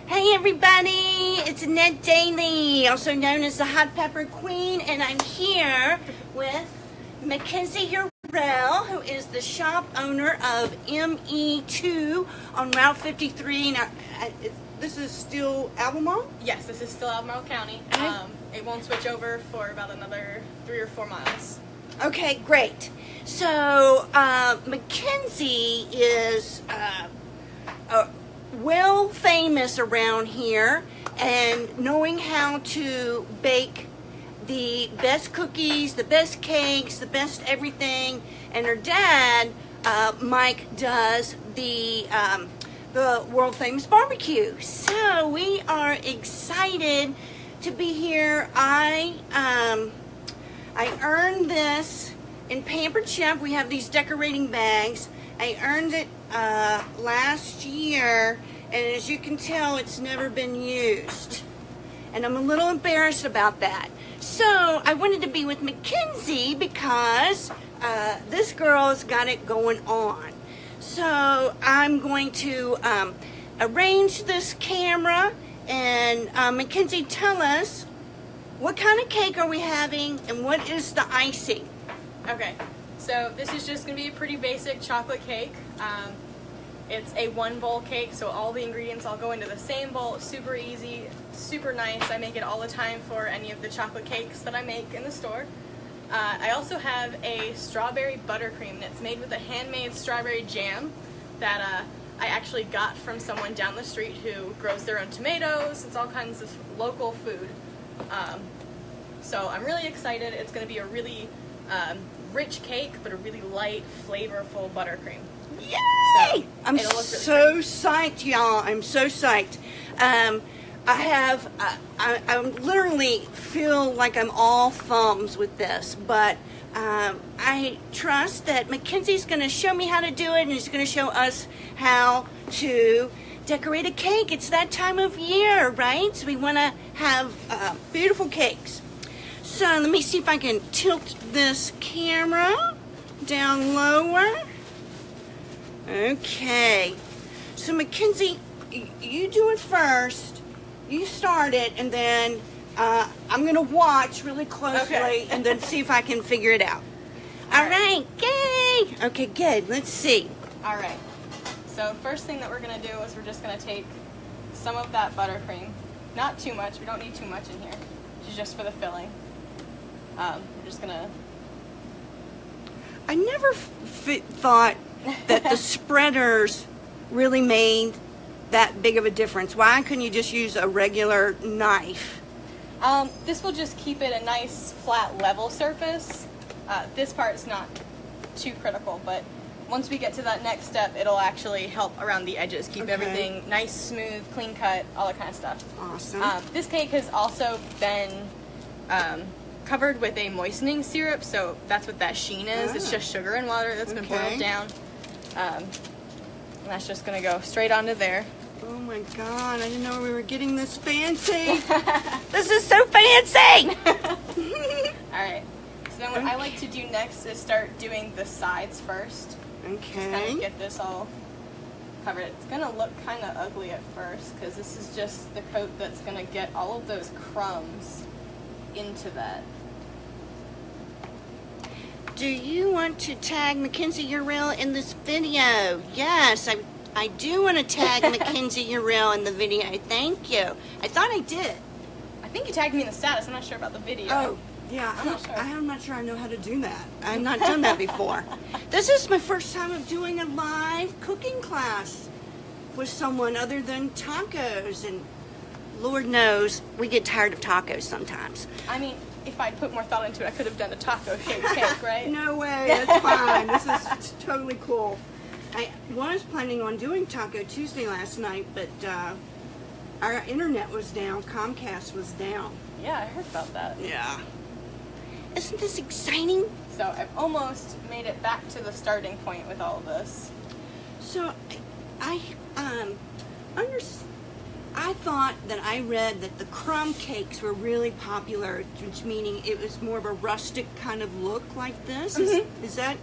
Hey everybody, it's Annette Daly, also known as the Hot Pepper Queen, and I'm here with Mackenzie Eurell, who is the shop owner of ME2 on Route 53. Now, this is still Albemarle? Yes, this is still Albemarle County. It won't switch over for about another 3 or 4 miles. Okay, great. So, Mackenzie is well famous around here and knowing how to bake the best cookies, the best cakes, the best everything. And her dad, Mike, does the world famous barbecue. So we are excited to be here. I earned this in Pampered Chef. We have these decorating bags. I earned it last year, and as you can tell, it's never been used. And I'm a little embarrassed about that. So I wanted to be with Mackenzie because this girl's got it going on. So I'm going to arrange this camera, and Mackenzie, tell us, what kind of cake are we having, and what is the icing? Okay, so this is just going to be a pretty basic chocolate cake. It's a 1-bowl cake, so all the ingredients all go into the same bowl. Super easy, super nice. I make it all the time for any of the chocolate cakes that I make in the store. I also have a strawberry buttercream, and it's made with a handmade strawberry jam that I actually got from someone down the street who grows their own tomatoes. It's all kinds of local food. So I'm really excited. It's going to be a really rich cake, but a really light, flavorful buttercream. Yay! So, I'm so psyched, y'all. I'm so psyched. I literally feel like I'm all thumbs with this, but I trust that Mackenzie's going to show me how to do it, and she's going to show us how to decorate a cake. It's that time of year, right? So we want to have beautiful cakes. So let me see if I can tilt this camera down lower. Okay. So Mackenzie, you do it first. You start it, and then I'm going to watch really closely and then see if I can figure it out. All right. Yay! Okay, good. Let's see. All right. So first thing that we're going to do is we're just going to take some of that buttercream. Not too much. We don't need too much in here. It's just for the filling. We're just going to... I never thought that the spreaders really made that big of a difference. Why couldn't you just use a regular knife? This will just keep it a nice flat level surface. This part's not too critical, but once we get to that next step, it'll actually help around the edges, keep everything nice, smooth, clean cut, all that kind of stuff. Awesome. This cake has also been covered with a moistening syrup, so that's what that sheen is. It's just sugar and water that's been boiled down. And that's just going to go straight onto there. Oh my God, I didn't know we were getting this fancy. This is so fancy! Alright, so then what I like to do next is start doing the sides first. Okay. Just kind of get this all covered. It's going to look kind of ugly at first because this is just the coat that's going to get all of those crumbs into that. Do you want to tag Mackenzie Eurell in this video? Yes, I do want to tag Mackenzie Eurell in the video. Thank you. I thought I did. I think you tagged me in the status. I'm not sure about the video. Oh, yeah. I'm not sure. I'm not sure I know how to do that. I've not done that before. This is my first time of doing a live cooking class with someone other than tacos, and Lord knows we get tired of tacos sometimes. I mean, if I'd put more thought into it, I could have done a taco-shaped cake, right? No way, that's fine. This is totally cool. I was planning on doing Taco Tuesday last night, but our internet was down. Comcast was down. Yeah, I heard about that. Yeah. Isn't this exciting? So I've almost made it back to the starting point with all of this. So I thought that I read that the crumb cakes were really popular, which meaning it was more of a rustic kind of look like this. Is that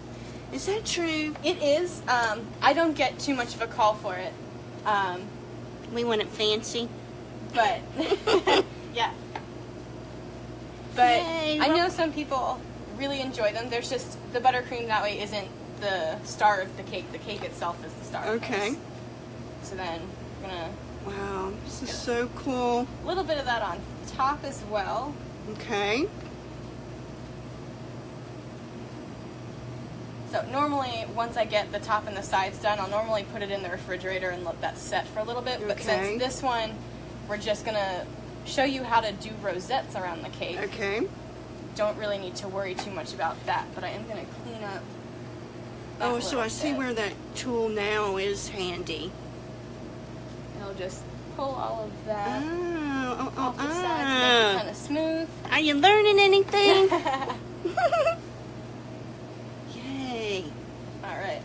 Is that true? It is. I don't get too much of a call for it. We want it fancy. But, yeah. But Yay, I know some people really enjoy them. There's just, the buttercream that way isn't the star of the cake. The cake itself is the star. Okay. So then we're gonna. Wow, this is so cool. A little bit of that on top as well. Okay. So normally, once I get the top and the sides done, I'll normally put it in the refrigerator and let that set for a little bit. But Okay. since this one, we're just gonna show you how to do rosettes around the cake. Okay. Don't really need to worry too much about that, but I am gonna clean up. Oh, so I see where that tool now is handy. It'll just pull all of that Oh, off the sides, make it kind of smooth. Are you learning anything? Yay. All right.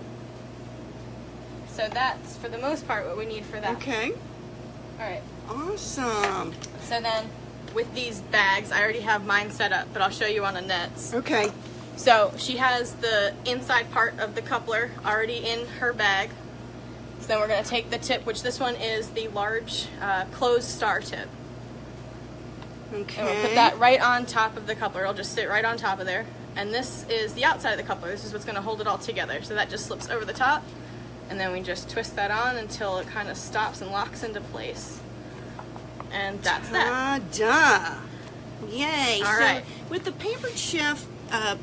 So that's, for the most part, what we need for that. Okay. All right. Awesome. So then, with these bags, I already have mine set up, but I'll show you on a nets. Okay. So she has the inside part of the coupler already in her bag. So then we're going to take the tip, which this one is the large closed star tip. Okay. And we'll put that right on top of the coupler. It'll just sit right on top of there. And this is the outside of the coupler. This is what's going to hold it all together. So that just slips over the top. And then we just twist that on until it kind of stops and locks into place. And that's that. Ta-da. Yay. All So right. with the Pampered Chef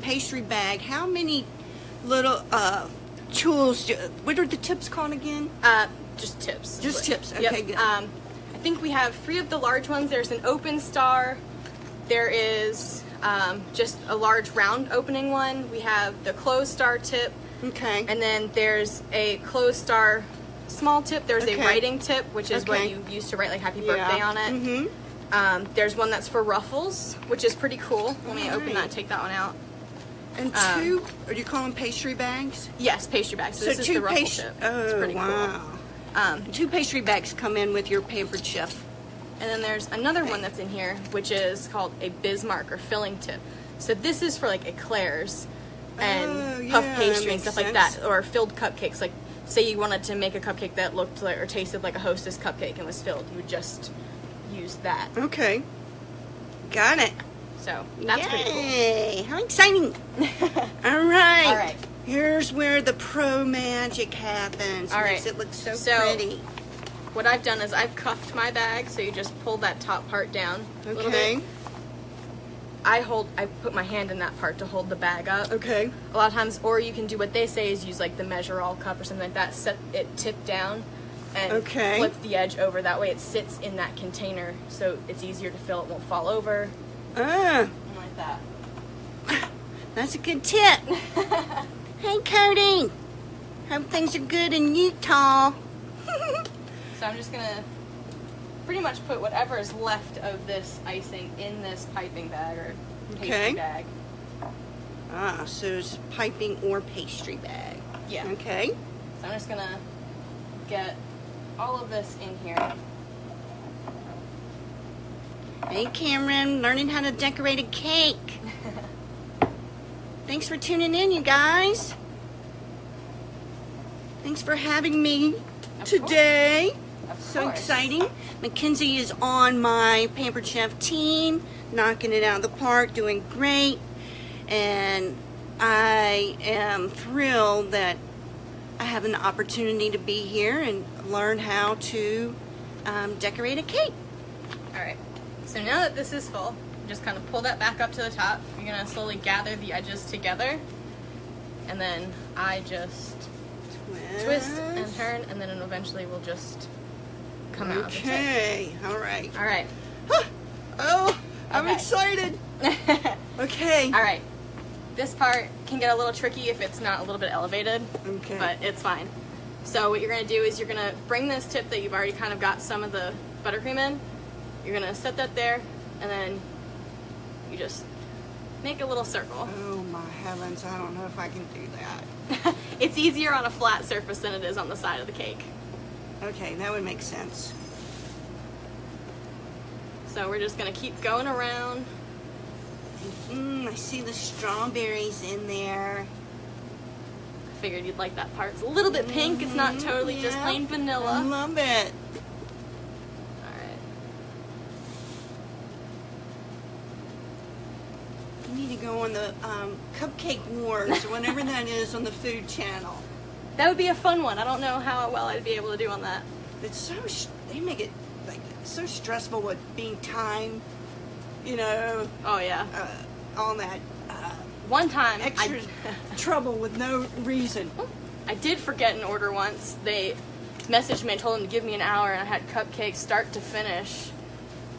pastry bag, how many little tools, what are the tips called again? Just tips. Just tips. Okay, Yep. good. I think we have 3 of the large ones. There's an open star. There is just a large round opening one. We have the closed star tip. Okay. And then there's a closed star small tip. There's a Okay. writing tip, which is what Okay. you use to write like happy birthday on it. Mm-hmm. There's one that's for ruffles, which is pretty cool. Let me open that Alright. and take that one out. And 2, or do you call them pastry bags? Yes, pastry bags. So this is the ruffle tip. It's pretty wow. cool. 2 pastry bags come in with your Pampered Chef. And then there's another one that's in here, which is called a Bismarck or filling tip. So this is for like eclairs and puff yeah, pastry that and stuff makes like that, sense. or filled cupcakes. Like, say you wanted to make a cupcake that looked like or tasted like a Hostess cupcake and was filled, you would just use that. Okay. Got it. So that's pretty cool. Yay! How exciting! All right. All right. Here's where the pro magic happens. All Makes right. it look so, So, pretty. What I've done is I've cuffed my bag, so you just pull that top part down a little Okay. bit. I put my hand in that part to hold the bag up. Okay. A lot of times, or you can do what they say is use like the measure all cup or something like that, set it tip down and Okay. flip the edge over. That way it sits in that container, so it's easier to fill, it won't fall over, Ah, and like that. that's a good tip. Hey, Cody. Hope things are good in Utah. So I'm just gonna pretty much put whatever is left of this icing in this piping bag or pastry Okay. bag. Ah, so it's piping or pastry bag. Yeah. Okay. So I'm just gonna get all of this in here. Hey, Cameron, learning how to decorate a cake. Thanks for tuning in, you guys. Thanks for having me Of today. Of So course. exciting. Mackenzie is on my Pampered Chef team, knocking it out of the park, doing great. And I am thrilled that I have an opportunity to be here and learn how to decorate a cake. All right. So now that this is full, just kind of pull that back up to the top. You're gonna slowly gather the edges together, and then I just twist and turn, and then it eventually will just come out. Okay, all right. All right. Oh, I'm Okay. excited. Okay. All right. This part can get a little tricky if it's not a little bit elevated, Okay. but it's fine. So what you're gonna do is you're gonna bring this tip that you've already kind of got some of the buttercream in. You're gonna set that there, and then you just make a little circle. Oh my heavens, I don't know if I can do that. It's easier on a flat surface than it is on the side of the cake. Okay, that would make sense. So we're just gonna keep going around. I see the strawberries in there. Figured you'd like that part. It's a little bit pink. It's not totally just Yeah. plain I vanilla. love it. You need to go on the Cupcake Wars or whatever that is on the Food Channel. That would be a fun one. I don't know how well I'd be able to do on that. It's so they make it like so stressful with being timed, you know. Oh yeah. All that one time extra trouble with no reason. I did forget an order once. They messaged me and told them to give me an hour, and I had cupcakes start to finish,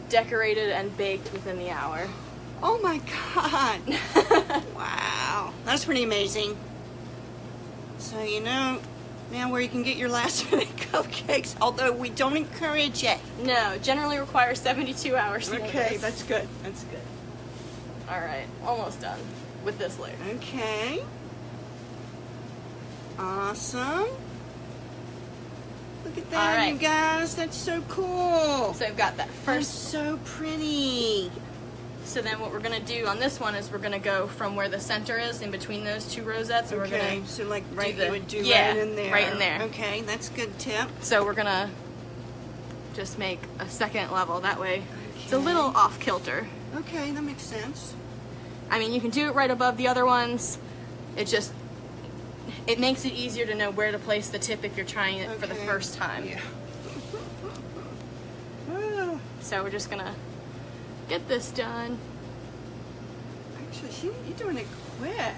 decorated and baked within the hour. Oh my God. Wow. That's pretty amazing. So you know now where you can get your last minute cupcakes, although we don't encourage it. No, generally requires 72 hours. Okay, that's good. That's good. All right, almost done with this layer. Okay. Awesome. Look at that, All right. you guys. That's so cool. So I've got that That's first. so pretty. So then what we're going to do on this one is we're going to go from where the center is in between those two rosettes. And we're going to so like right, the, you would do yeah, right in there. right in there. Okay, that's a good tip. So we're going to just make a second level. That way it's a little off kilter. Okay, that makes sense. I mean, you can do it right above the other ones. It makes it easier to know where to place the tip if you're trying it for the first time. Yeah. So we're just gonna get this done. Actually, you're doing it quick.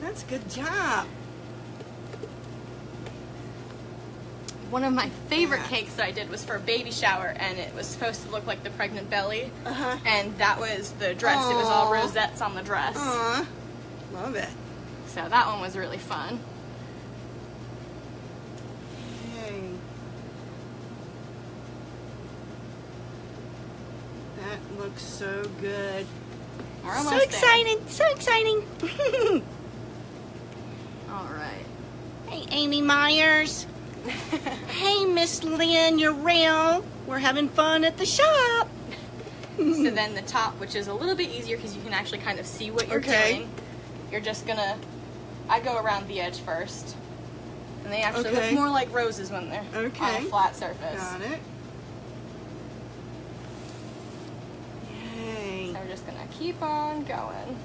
That's a good job. One of my favorite cakes that I did was for a baby shower, and it was supposed to look like the pregnant belly. And that was the dress. Aww. It was all rosettes on the dress. Aww. Love it. So that one was really fun. Okay. That looks so good. We're almost so exciting! There. So exciting! All right. Hey, Amy Myers. Hey, Miss Lynn Eurell. We're having fun at the shop. So then the top, which is a little bit easier because you can actually kind of see what you're doing. You're just gonna, I go around the edge first. And they actually look more like roses when they're on a flat surface. Got it. Yay. So we're just gonna keep on going.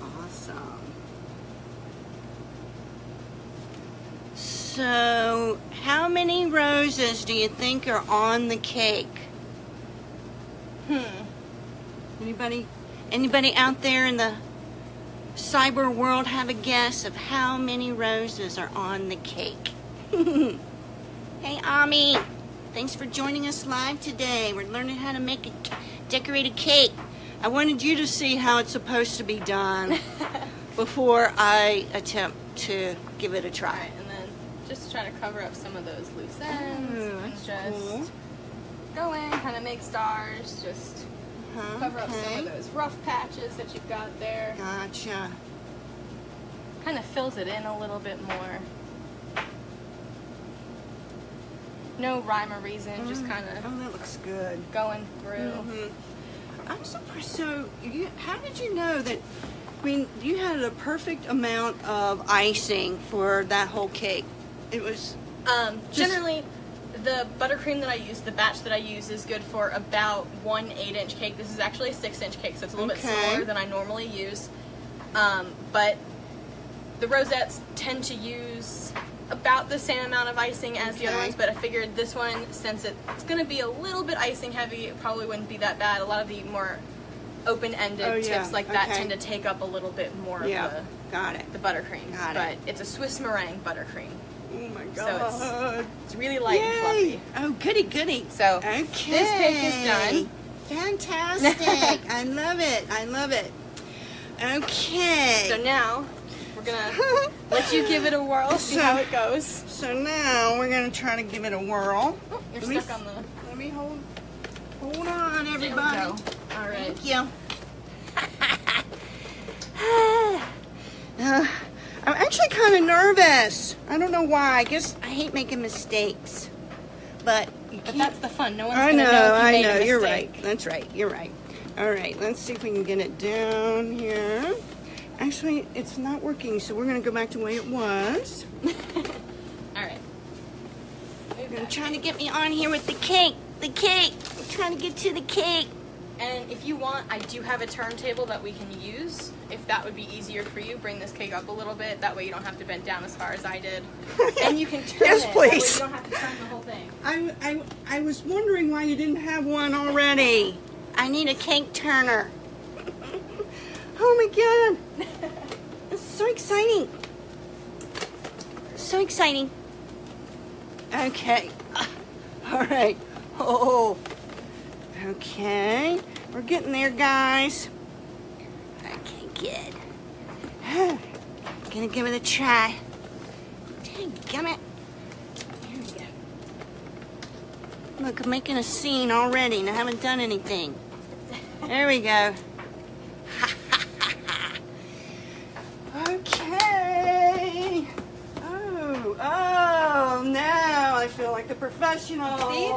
Awesome. So, how many roses do you think are on the cake? Anybody out there in the cyber world have a guess of how many roses are on the cake? Hey, Ami. Thanks for joining us live today. We're learning how to make a decorated cake. I wanted you to see how it's supposed to be done before I attempt to give it a try. Right, and then just try to cover up some of those loose ends. And just go in, kind of make stars, just cover up some of those rough patches that you've got there. Gotcha. Kind of fills it in a little bit more. No rhyme or reason, just kind of that looks good. Going through. I'm surprised. So, how did you know that? I mean, you had a perfect amount of icing for that whole cake. It was generally the buttercream that I use, the batch that I use, is good for about 1 8-inch cake. This is actually a 6-inch cake, so it's a little bit smaller than I normally use. But the rosettes tend to use about the same amount of icing as the other ones, but I figured this one, since it's going to be a little bit icing heavy, it probably wouldn't be that bad. A lot of the more open-ended tips like that tend to take up a little bit more of the buttercream. But it's a Swiss meringue buttercream. Oh my god. So it's really light and fluffy. Oh, goody goody. So this cake is done. Fantastic. I love it. I love it. Okay. So now we're gonna let you give it a whirl, see how it goes. So now we're gonna try to give it a whirl. Oh, you're stuck on the. Let me hold on, everybody. There we go. All right. Thank you. I'm actually kind of nervous. I don't know why. I guess I hate making mistakes. But that's the fun. No one's gonna know if you made a mistake. You're right. That's right. You're right. All right. Let's see if we can get it down here. Actually, it's not working, so we're going to go back to the way it was. All right. You're trying to get me on here with the cake. The cake. I'm trying to get to the cake. And if you want, I do have a turntable that we can use. If that would be easier for you, bring this cake up a little bit. That way you don't have to bend down as far as I did. And you can turn yes, it. please. That way you don't have to turn the whole thing. I was wondering why you didn't have one already. I need a cake turner. Oh my God. It's so exciting. So exciting. Okay. All right. Oh. Okay. We're getting there, guys. Okay, good. Gonna give it a try. Dadgummit. Here we go. Look, I'm making a scene already and I haven't done anything. There we go. Okay. Oh, now I feel like the professional. See?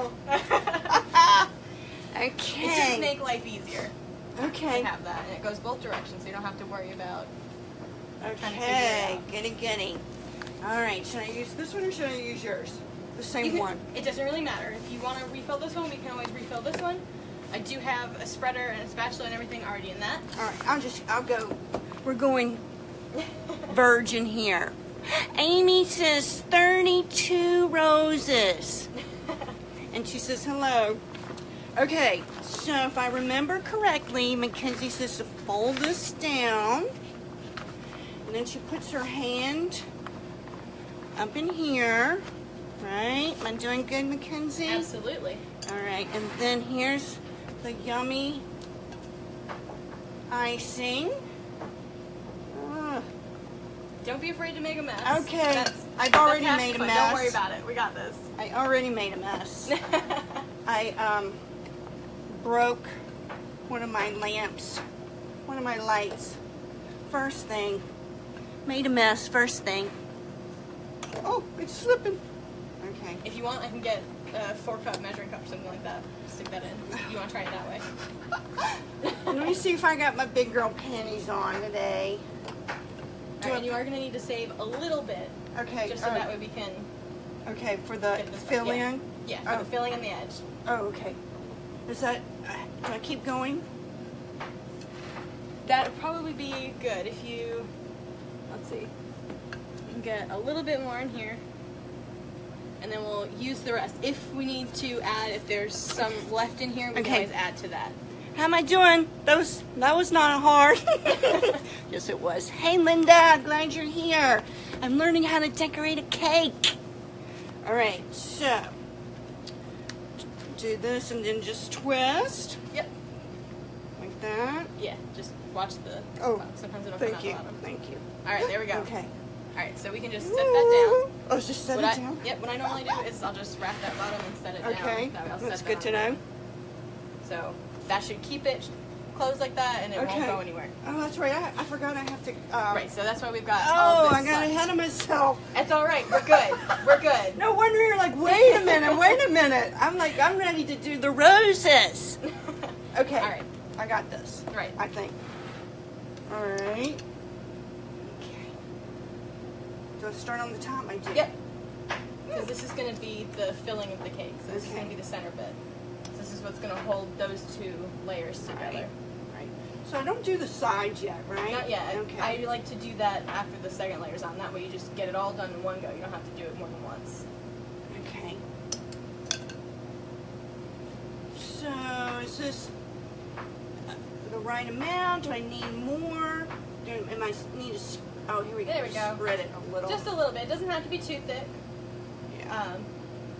Okay. It just make life easier. Okay. To have that, and it goes both directions, so you don't have to worry about. Okay. Getting. All right. Should I use this one or should I use yours? The same one. It doesn't really matter. If you want to refill this one, we can always refill this one. I do have a spreader and a spatula and everything already in that. All right. I'll go. We're going virgin here. Amy says 32 roses. And she says hello. Okay, so if I remember correctly, Mackenzie says to fold this down. And then she puts her hand up in here. Right? Am I doing good, Mackenzie? Absolutely. All right, and then here's the yummy icing. Don't be afraid to make a mess. Okay, I've already made a mess. Don't worry about it. We got this. I already made a mess. I broke one of my lamps, one of my lights. First thing. Made a mess, first thing. Oh, it's slipping. Okay. If you want, I can get a 4-cup measuring cup or something like that. Stick that in. You want to try it that way? Let me see if I got my big girl panties on today. All right, and you are going to need to save a little bit. Okay. Just so that way we can. Okay, for the filling? Yeah, for the filling and the edge. Oh, okay. Is that, do I keep going? That would probably be good if you, let's see, you can get a little bit more in here. And then we'll use the rest. If we need to add, if there's some left in here, we can always add to that. How am I doing? That was not hard. Yes, it was. Hey, Linda, glad you're here. I'm learning how to decorate a cake. All right, so do this and then just twist. Yep. Like that. Yeah, just watch the. Oh, sometimes it'll come out the bottom. Thank you. All right, there we go. Okay. All right, so we can just set that down. Oh, just set it down? Yep, what I normally do is I'll just wrap that bottom and set it down. Okay, That way I'll that's set good that to on. know. So that should keep it closed like that, and it won't go anywhere. Oh, that's right. I forgot I have to. Right, so that's why we've got all this I got ahead of myself. It's all right. We're good. We're good. No wonder you're like, wait a minute. I'm like, I'm ready to do the roses. Okay. All right. I got this. Right. I think. All right. Okay. Do I start on the top? I do. Yep. Because this is going to be the filling of the cake. So this is going to be the center bit. So this is what's going to hold those two layers together. Right. So I don't do the sides yet, right? Not yet. Okay. I like to do that after the second layer's on. That way you just get it all done in one go. You don't have to do it more than once. Okay. So is this the right amount? Do I need more? Am I need to? Oh, here we go. There we go. Spread it a little. Just a little bit. It doesn't have to be too thick. Yeah.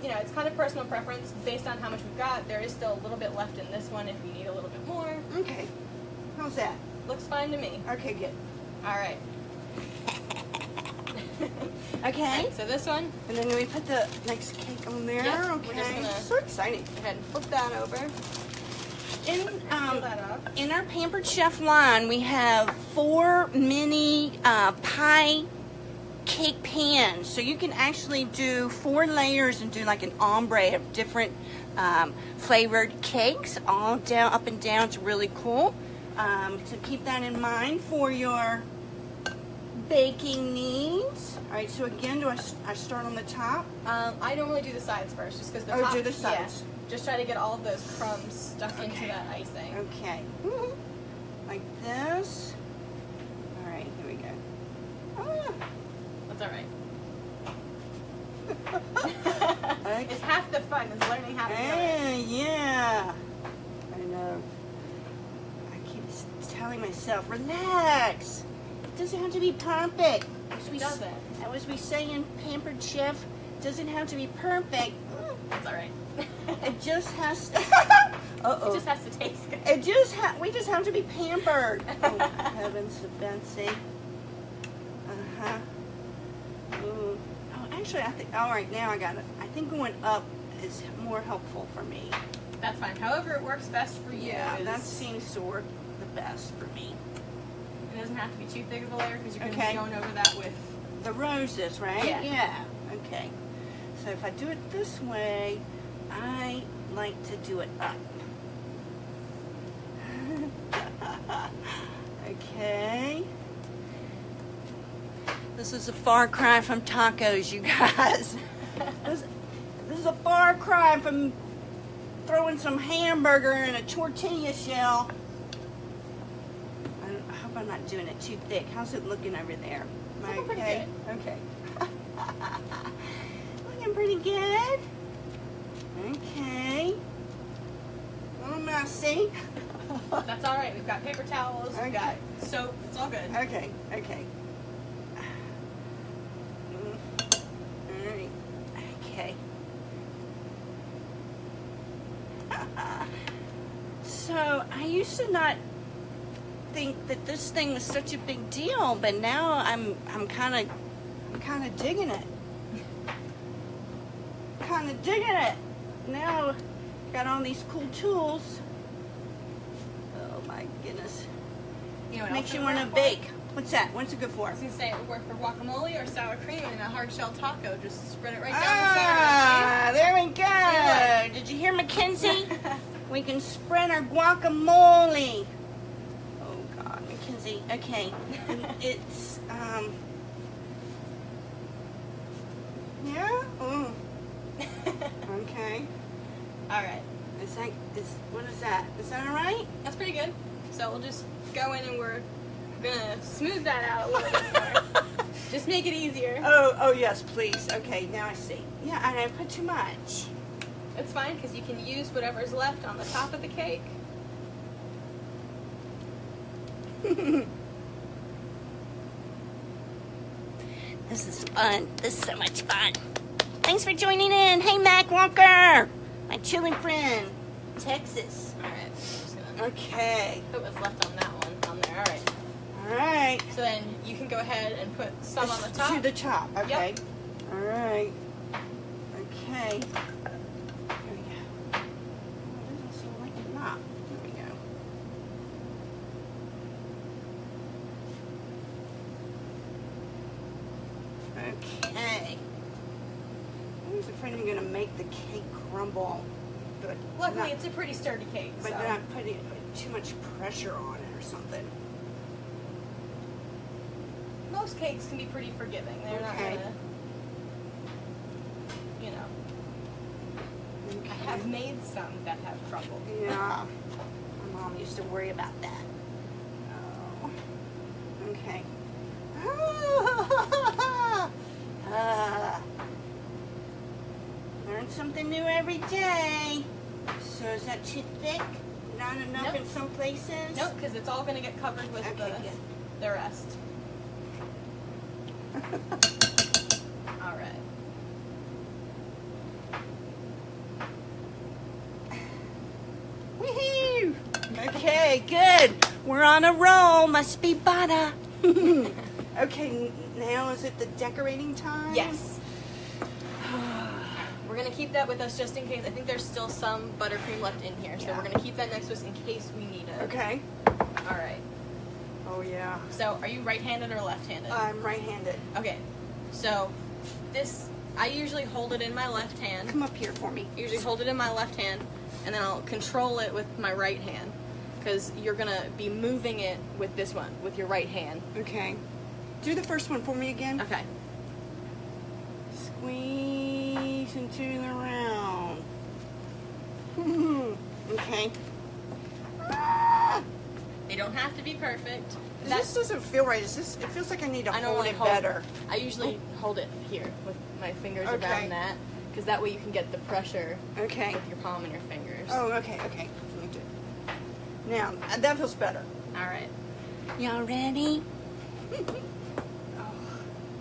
You know, it's kind of personal preference based on how much we've got. There is still a little bit left in this one if we need a little bit more. Okay. How's that? Looks fine to me. Okay, good. All right. Okay. Right, so this one. And then we put the next cake on there. Yep, okay. we're just gonna so exciting. Go ahead and flip that over. In our Pampered Chef line, we have 4 mini pie cake pans. So you can actually do 4 layers and do like an ombre of different flavored cakes all down, up and down. It's really cool. So keep that in mind for your baking needs. All right, so again, do I start on the top? I normally do the sides first, just because the Oh, top. do the sides. Yeah, just try to get all of those crumbs stuck into that icing. Okay. Like this. All right, here we go. Ah. That's all right. Okay. It's half the fun is learning how to do it. Yeah. I know. I keep telling myself, relax. It doesn't have to be perfect. It doesn't. As we say in Pampered Chef, it doesn't have to be perfect. That's all right. It just has to. It just has to taste good. We just have to be pampered. Oh, heavens to Betsy. Ooh. Oh, actually, I think. All right, now I got it. I think going up is more helpful for me. That's fine. However, it works best for you. Yeah, that seems to work the best for me. It doesn't have to be too thick of a layer because you're going to Okay. be going over that with The roses, right? Yeah. Yeah. Okay. So if I do it this way, I like to do it up. Okay. This is a far cry from tacos, you guys. This is a far cry from throwing some hamburger in a tortilla shell. I hope I'm not doing it too thick. How's it looking over there? Am I looking pretty okay? Okay. Looking pretty good. Okay. A little messy. That's all right. We've got paper towels. We've got soap. It's all good. Okay. Okay. Alright. Okay. So I used to not think that this thing was such a big deal, but now I'm kind of digging it. Kind of digging it. Now got all these cool tools. Oh my goodness. You know what Makes else you it want to work for? bake. What's that? What's it good for? I was going to say it would work for guacamole or sour cream and a hard shell taco. Just spread it right down Ah, there we See go. Did you hear, Mackenzie? We can spread our guacamole. Oh God, Mackenzie. Okay, it's yeah. Oh. Okay. All right. What is that? Is that all right? That's pretty good. So we'll just go in and we're going to smooth that out a little bit more. Just make it easier. Oh yes, please. Okay, now I see. Yeah, I didn't put too much. It's fine because you can use whatever's left on the top of the cake. This is fun. This is so much fun. Thanks for joining in. Hey, Mac Walker, my chilling friend, Texas. All right. I'm just going to Okay. put what's left on that one on there. All right. All right. So then you can go ahead and put some on the top. To the top. Okay. Yep. All right. Okay. Here we go. Oh, it doesn't seem like it's not. Here we go. Okay. I was afraid I'm going to make the cake crumble, but Luckily, not, it's a pretty sturdy cake. but So. not putting too much pressure on it or something. Most cakes can be pretty forgiving. They're not Okay. gonna, you know. Okay. I have made some that have crumbled. Yeah. My mom used to worry about that. Oh. Okay. Learn something new every day. So is that too thick? Not enough Nope. in some places? Nope, because it's all gonna get covered with Okay, good. the rest. All right. Woohoo! Okay, good. We're on a roll. Must be butter. Okay, now is it the decorating time? Yes. We're gonna keep that with us just in case. I think there's still some buttercream left in here, so Yeah. we're gonna keep that next to us in case we need it. Okay. All right. Oh, yeah. So, are you right-handed or left-handed? I'm right-handed. Okay. So, this I usually hold it in my left hand. Come up here for me. Usually hold it in my left hand, and then I'll control it with my right hand, because you're gonna be moving it with this one, with your right hand. Okay. Do the first one for me again. Okay. Squeeze into the round. Okay. They don't have to be perfect. This doesn't feel right. It feels like I need to hold it better. I usually hold it here with my fingers Okay. around that, because that way you can get the pressure Okay. with your palm and your fingers. Oh, okay, okay. Let me do it. Now, that feels better. All right. Y'all ready? Oh,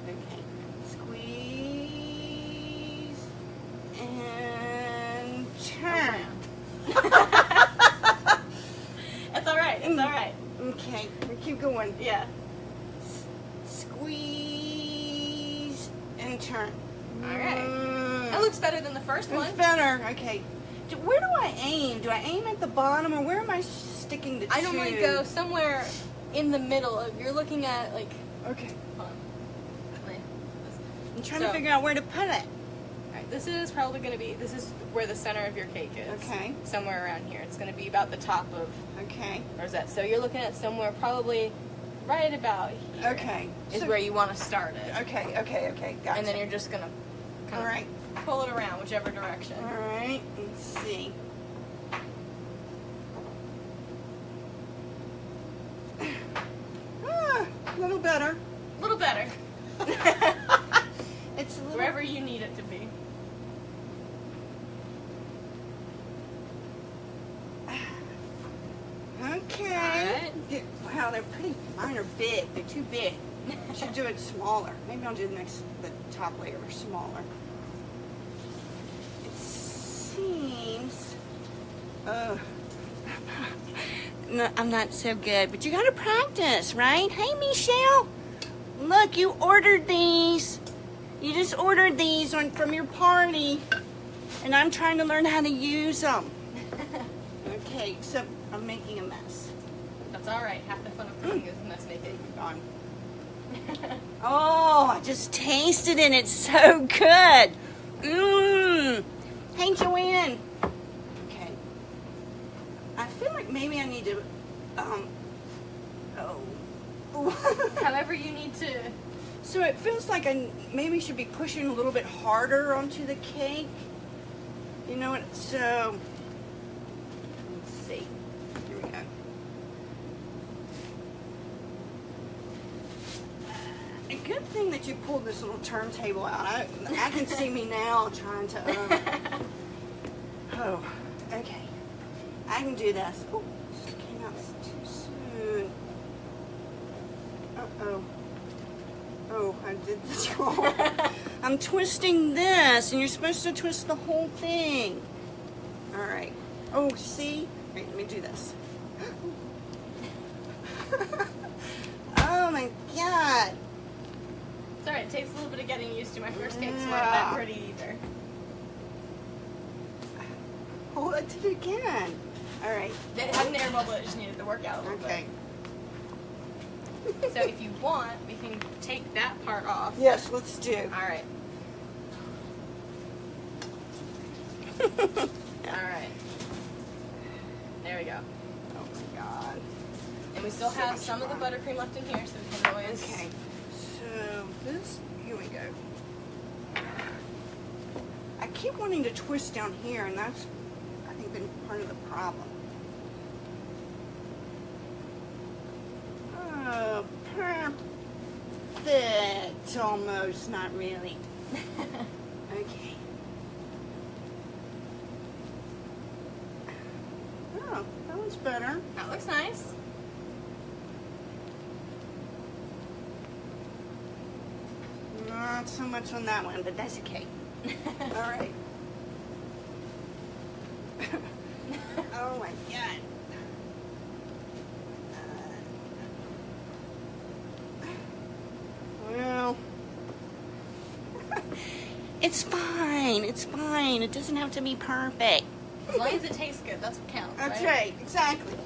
okay. Squeeze and turn. It's all right. It's all right. Okay, we keep going. Yeah. Squeeze and turn. All right. That looks better than the first one. It's better. Okay. Where do I aim? Do I aim at the bottom, or where am I sticking the tube? I normally go somewhere in the middle. You're looking at like. Okay. Hold on. I'm trying to figure out where to put it. Alright, this is probably going to be, this is where the center of your cake is. Okay. Somewhere around here. It's going to be about the top of Okay. Rosette. So you're looking at somewhere probably right about here. Okay. Is where you want to start it. Okay, okay, okay. Gotcha. And then you're just going to All right. pull it around whichever direction. All right. Let's see. A little better. A little better. It's a little... Wherever you need it to be. Okay. Alright. Wow, they're pretty, mine are big. They're too big. I should do it smaller. Maybe I'll do the top layer smaller. It seems, no, I'm not so good, but you gotta practice, right? Hey, Michelle, look, you ordered these. You just ordered these from your party, and I'm trying to learn how to use them. Okay, except I'm making a mess. That's alright. Half the fun of cooking is mess making. Gone. Oh, I just tasted it. It's so good. Mmm. Hey, Joanne. Okay. I feel like maybe I need to, However you need to. So it feels like I maybe should be pushing a little bit harder onto the cake. You know what? So, let's see. Here we go. A good thing that you pulled this little turntable out. I can see me now trying to, oh, okay. I can do this. Oh, this came out too soon. Uh-oh. Oh, I did this wrong. I'm twisting this, and you're supposed to twist the whole thing. All right. Oh, see? Wait, let me do this. Oh, my God. It's alright, it takes a little bit of getting used to. My first cakes weren't that pretty either. Oh, I did it again. All right. It had an air bubble, it just needed to work out a little Okay. bit. So if you want, we can take that part off. Yes, let's do. Alright. Alright. There we go. Oh, my God. And we still So have much some of the fun. buttercream left in here, so we can always... Okay. So, this, here we go. I keep wanting to twist down here, and that's, I think, been part of the problem. Oh, perfect. Almost, not really. Okay. Oh, that one's better. That looks nice. Not so much on that one, but that's okay. All right. Oh my God. Well, it's fine. It's fine. It doesn't have to be perfect. As long as it tastes good, that's what counts, That's right. Exactly.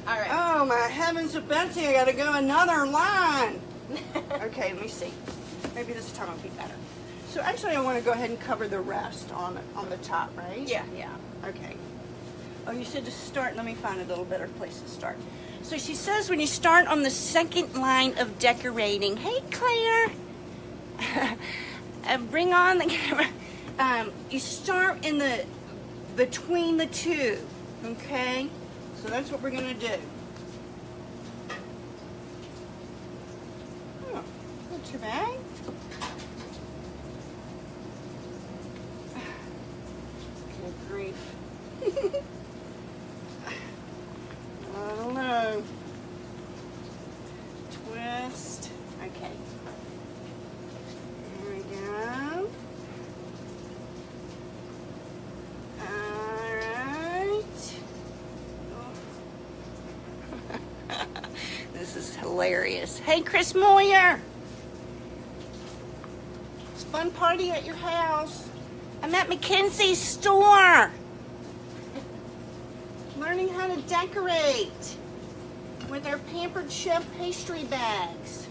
Alright. Oh my heavens of Betsy! I gotta go another line. Okay, let me see. Maybe this time will be better. So actually, I want to go ahead and cover the rest on the top, right? Yeah, yeah. Okay. Oh, you said to start. Let me find a little better place to start. So she says when you start on the second line of decorating, hey Claire, bring on the camera. You start in the between the two, okay? So that's what we're gonna do. Oh, not too bad. Good grief. I don't know. Twist. Okay. There we go. Alright. Oh. This is hilarious. Hey, Chris Moyer. It's a fun party at your house. I'm at Mackenzie's store. Learning how to decorate with our Pampered Chef pastry bags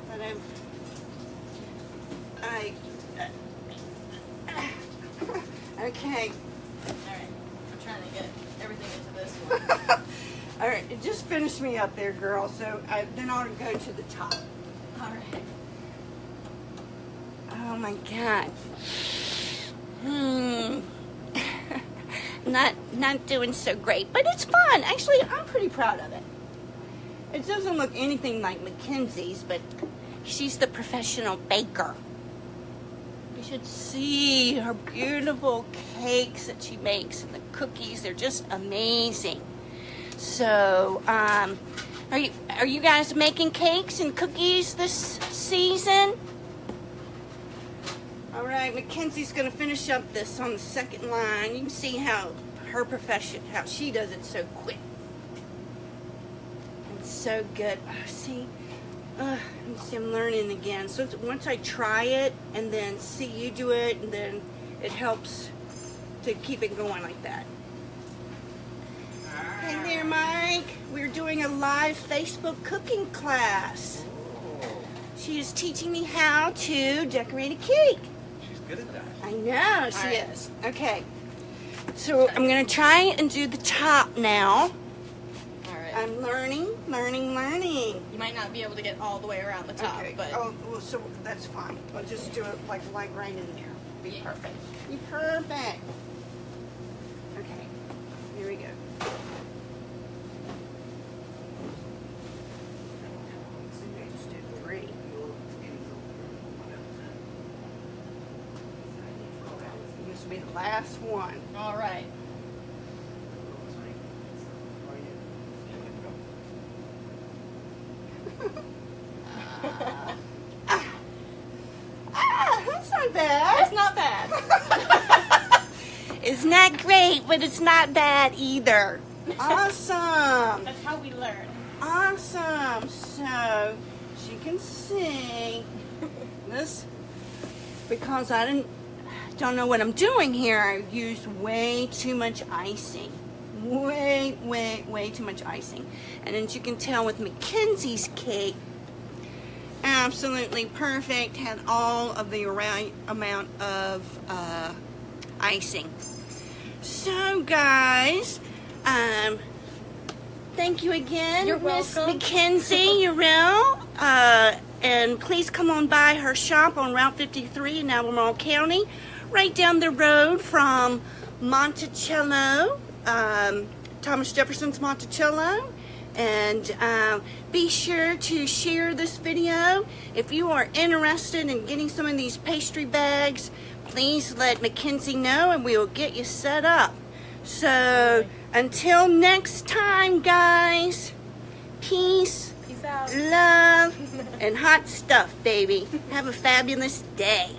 that okay. Alright, I'm trying to get everything into this one. All right, just finish me up there, girl. So then I'll go to the top. Alright. Oh my God. Not doing so great, but it's fun. Actually, I'm pretty proud of it. It doesn't look anything like Mackenzie's, but she's the professional baker. You should see her beautiful cakes that she makes and the cookies. They're just amazing. So, are you guys making cakes and cookies this season? All right, Mackenzie's going to finish up this on the second line. You can see how how she does it so quick. It's so good. See, I'm learning again. So once I try it and then see you do it, and then it helps to keep it going like that. Hey there, Mike. We're doing a live Facebook cooking class. She is teaching me how to decorate a cake. She's good at that. I know, she is. Okay. So I'm going to try and do the top now. Alright. I'm learning. You might not be able to get all the way around the top, Okay. but Oh, well, so that's fine. I'll just do it like right in there. Be Yeah. perfect. Be perfect. Okay. Here we go. Just do 3. This will be the last one. alright. That's not bad. It's not bad. It's not great, but it's not bad either. Awesome. That's how we learn. Awesome. So, as you can see, this, because I don't know what I'm doing here, I used way too much icing. Way too much icing. And as you can tell with Mackenzie's cake, absolutely perfect, had all of the right amount of icing. So guys, thank you again, You're Miss welcome. Mackenzie Eurell, and please come on by her shop on Route 53 in Albemarle County, right down the road from Monticello, Thomas Jefferson's Monticello. And be sure to share this video. If you are interested in getting some of these pastry bags, please let Mackenzie know and we will get you set up. So until next time, guys, peace, Peace out. love, and hot stuff, baby. Have a fabulous day.